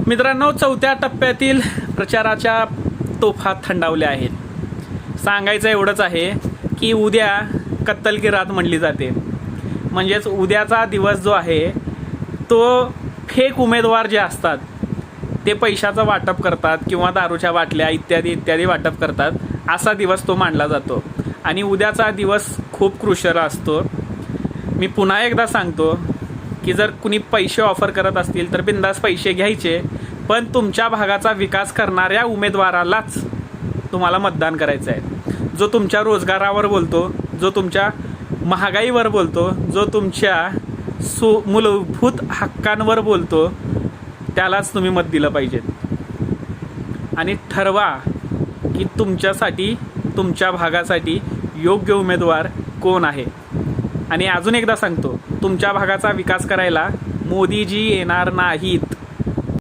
मित्रांनो, चौथ्या टप्प्यातील प्रचाराच्या तोफा थंडावल्या आहेत. सांगायचं एवढंच आहे की उद्या कत्तल की रात म्हणली जाते. म्हणजेच उद्याचा दिवस जो आहे तो फेक उमेदवार जे असतात ते पैशाचं वाटप करतात किंवा दारूच्या बाटल्या इत्यादी इत्यादी वाटप करतात, असा दिवस तो मानला जातो. आणि उद्याचा दिवस खूप क्रुशल असतो. मी पुन्हा एकदा सांगतो की जर कुणी पैसे ऑफर करत असतील तर बिंदास पैसे घ्यायचे, पण तुमच्या भागाचा विकास करणाऱ्या उमेदवारालाच तुम्हाला मतदान करायचं आहे. जो तुमच्या रोजगारावर बोलतो, जो तुमच्या महागाईवर बोलतो, जो तुमच्या मूलभूत हक्कांवर बोलतो, त्यालाच तुम्ही मत दिलं पाहिजे. आणि ठरवा की तुमच्यासाठी, तुमच्या भागासाठी योग्य उमेदवार कोण आहे. आणि अजून एकदा सांगतो, तुमच्या भागाचा विकास करायला मोदीजी येणार नाहीत.